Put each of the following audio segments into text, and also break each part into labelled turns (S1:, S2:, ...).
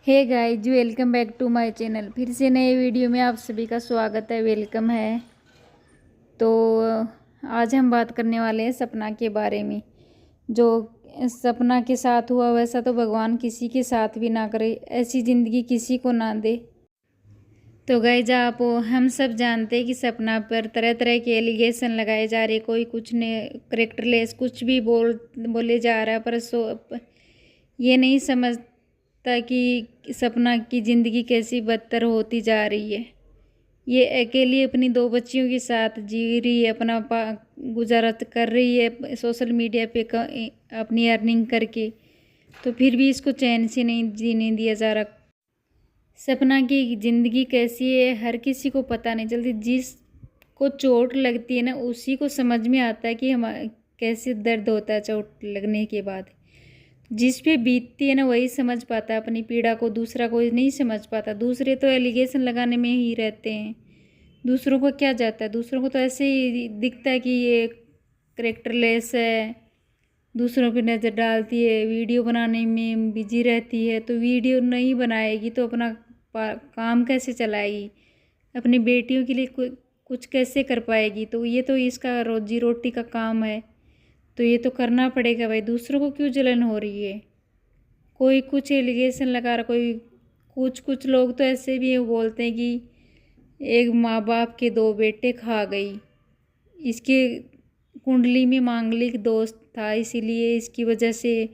S1: Hey guys, welcome back to my channel. फिर से नए वीडियो में आप सभी का स्वागत है, वेलकम है। तो आज हम बात करने वाले हैं सपना के बारे में। जो सपना के साथ हुआ वैसा तो भगवान किसी के साथ भी ना करे, ऐसी ज़िंदगी किसी को ना दे। तो गाइज आप हम सब जानते हैं कि सपना पर तरह तरह के एलिगेशन लगाए जा रहे, कोई कुछ ने करेक्टरलेस कुछ भी बोले जा रहा है, पर ये नहीं समझता कि सपना की ज़िंदगी कैसी बदतर होती जा रही है। ये अकेली अपनी 2 बच्चियों के साथ जी रही है, अपना गुजारा कर रही है सोशल मीडिया पे अपनी अर्निंग करके, तो फिर भी इसको चैन से नहीं जीने दिया जा रहा। सपना की ज़िंदगी कैसी है हर किसी को पता नहीं चलती। जिसको चोट लगती है ना, उसी को समझ में आता है कि हम कैसे दर्द होता है चोट लगने के बाद। जिस पे बीतती है ना, वही समझ पाता है अपनी पीड़ा को, दूसरा कोई नहीं समझ पाता। दूसरे तो एलिगेशन लगाने में ही रहते हैं, दूसरों को क्या जाता है। दूसरों को तो ऐसे ही दिखता है कि ये करेक्टरलेस है, दूसरों पे नज़र डालती है, वीडियो बनाने में बिजी रहती है। तो वीडियो नहीं बनाएगी तो अपना काम कैसे चलाएगी, अपनी बेटियों के लिए कुछ कैसे कर पाएगी। तो ये तो इसका रोजी रोटी का काम है, तो ये तो करना पड़ेगा भाई। दूसरों को क्यों जलन हो रही है। कोई कुछ एलिगेशन लगा रहा, कोई कुछ लोग तो ऐसे भी बोलते हैं कि एक माँ बाप के 2 बेटे खा गई। इसके कुंडली में मांगलिक दोष था, इसीलिए इसकी वजह से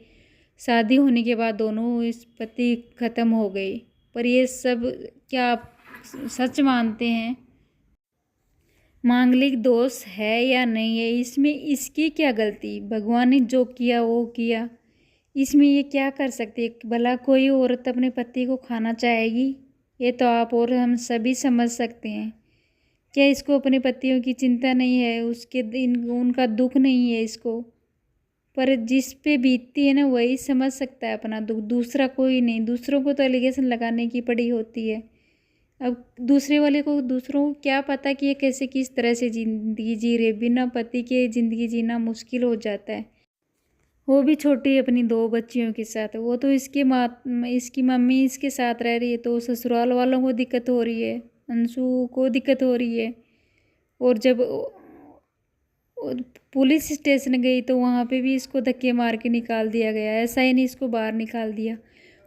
S1: शादी होने के बाद दोनों इस पति ख़त्म हो गए। पर ये सब क्या आप सच मानते हैं? मांगलिक दोष है या नहीं है, इसमें इसकी क्या गलती? भगवान ने जो किया वो किया, इसमें ये क्या कर सकती है? भला कोई औरत अपने पति को खाना चाहेगी? ये तो आप और हम सभी समझ सकते हैं। क्या इसको अपने पतियों की चिंता नहीं है, उसके उनका दुख नहीं है इसको? पर जिस पे बीतती है ना, वही समझ सकता है अपना दुख, दूसरा कोई नहीं। दूसरों को तो एलिगेशन लगाने की पड़ी होती है। अब दूसरों को क्या पता कि ये कैसे किस तरह से ज़िंदगी जी रहे। बिना पति के ज़िंदगी जीना मुश्किल हो जाता है, वो भी छोटी अपनी 2 बच्चियों के साथ। वो तो इसकी मम्मी इसके साथ रह रही है, तो ससुराल वालों को दिक्कत हो रही है, अंशु को दिक्कत हो रही है। और जब पुलिस स्टेशन गई तो वहाँ पे भी इसको धक्के मार के निकाल दिया गया। ऐसा ही नहीं इसको बाहर निकाल दिया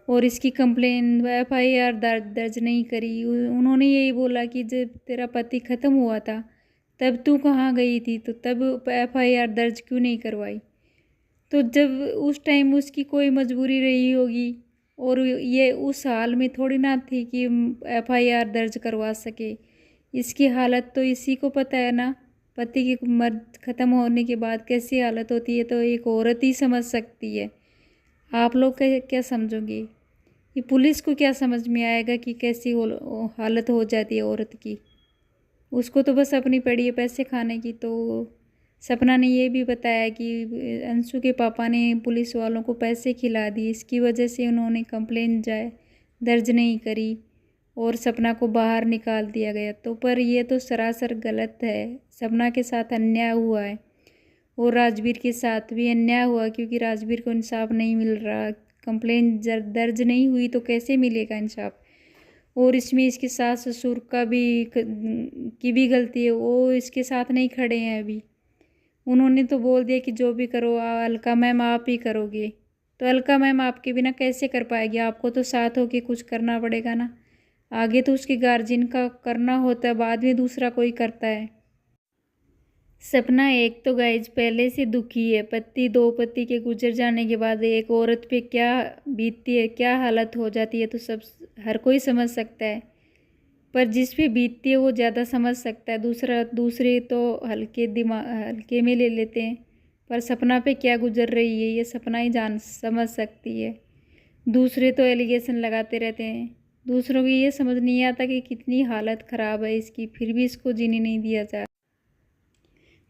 S1: और इसकी कंप्लेन FIR दर्ज नहीं करी। उन्होंने यही बोला कि जब तेरा पति ख़त्म हुआ था तब तू कहाँ गई थी, तो तब FIR दर्ज क्यों नहीं करवाई? तो जब उस टाइम उसकी कोई मजबूरी रही होगी, और ये उस हाल में थोड़ी ना थी कि FIR दर्ज करवा सके। इसकी हालत तो इसी को पता है ना, पति की मर्द ख़त्म होने के बाद कैसी हालत होती है, तो एक औरत ही समझ सकती है। आप लोग क्या समझोगे? ये पुलिस को क्या समझ में आएगा कि कैसी हालत हो जाती है औरत की? उसको तो बस अपनी पड़ी है पैसे खाने की। तो सपना ने ये भी बताया कि अंशु के पापा ने पुलिस वालों को पैसे खिला दिए, इसकी वजह से उन्होंने कंप्लेन दर्ज नहीं करी और सपना को बाहर निकाल दिया गया। तो पर ये तो सरासर गलत है। सपना के साथ अन्याय हुआ है और राजवीर के साथ भी अन्याय हुआ, क्योंकि राजवीर को इंसाफ नहीं मिल रहा। कंप्लेन दर्ज नहीं हुई तो कैसे मिलेगा इंसाफ? और इसमें इसके सास ससुर की भी गलती है, वो इसके साथ नहीं खड़े हैं अभी। उन्होंने तो बोल दिया कि जो भी करो अलका मैम आप ही करोगे। तो अलका मैम आपके बिना कैसे कर पाएगी? आपको तो साथ होके कुछ करना पड़ेगा ना। आगे तो उसके गार्जियन का करना होता है, बाद में दूसरा कोई करता है। सपना एक तो गाइज पहले से दुखी है। 2 पति के गुजर जाने के बाद एक औरत पे क्या बीतती है, क्या हालत हो जाती है, तो सब हर कोई समझ सकता है। पर जिस पे बीतती है वो ज़्यादा समझ सकता है। दूसरे तो हल्के में ले लेते हैं, पर सपना पे क्या गुजर रही है ये सपना ही समझ सकती है। दूसरे तो एलिगेशन लगाते रहते हैं, दूसरों को ये समझ नहीं आता कि कितनी हालत ख़राब है इसकी, फिर भी इसको जीने नहीं दिया जा।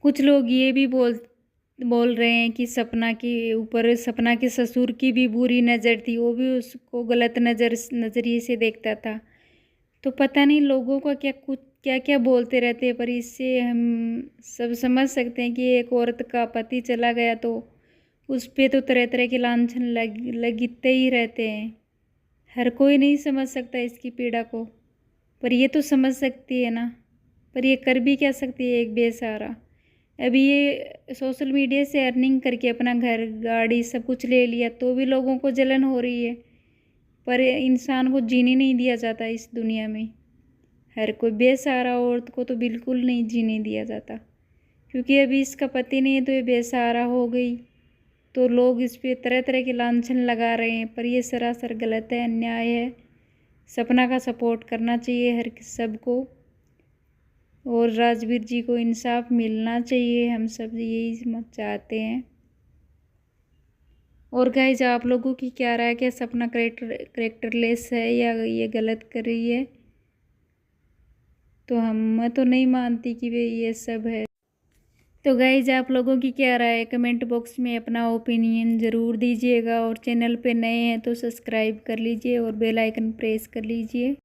S1: कुछ लोग ये भी बोल रहे हैं कि सपना के ऊपर सपना के ससुर की भी बुरी नज़र थी, वो भी उसको गलत नज़रिए से देखता था। तो पता नहीं लोगों का क्या क्या बोलते रहते हैं, पर इससे हम सब समझ सकते हैं कि एक औरत का पति चला गया तो उस पे तो तरह तरह के लांछन लगते ही रहते हैं। हर कोई नहीं समझ सकता इसकी पीड़ा को, पर ये तो समझ सकती है ना। पर ये कर भी क्या सकती है एक बेसहारा। अभी ये सोशल मीडिया से अर्निंग करके अपना घर गाड़ी सब कुछ ले लिया तो भी लोगों को जलन हो रही है, पर इंसान को जीने नहीं दिया जाता इस दुनिया में। हर कोई बेसहारा औरत को तो बिल्कुल नहीं जीने दिया जाता, क्योंकि अभी इसका पति नहीं है तो ये बेसहारा हो गई, तो लोग इस पे तरह तरह के लांछन लगा रहे हैं। पर ये सरासर गलत है, अन्याय है। सपना का सपोर्ट करना चाहिए हर सबको, और राजवीर जी को इंसाफ मिलना चाहिए। हम सब यही चाहते हैं। और गाइज आप लोगों की क्या राय है? क्या सपना करेक्टरलेस है या ये गलत कर रही है? तो मैं तो नहीं मानती कि वे ये सब है। तो गाइज आप लोगों की क्या राय है? कमेंट बॉक्स में अपना ओपिनियन ज़रूर दीजिएगा, और चैनल पे नए हैं तो सब्सक्राइब कर लीजिए और बेल आइकन प्रेस कर लीजिए।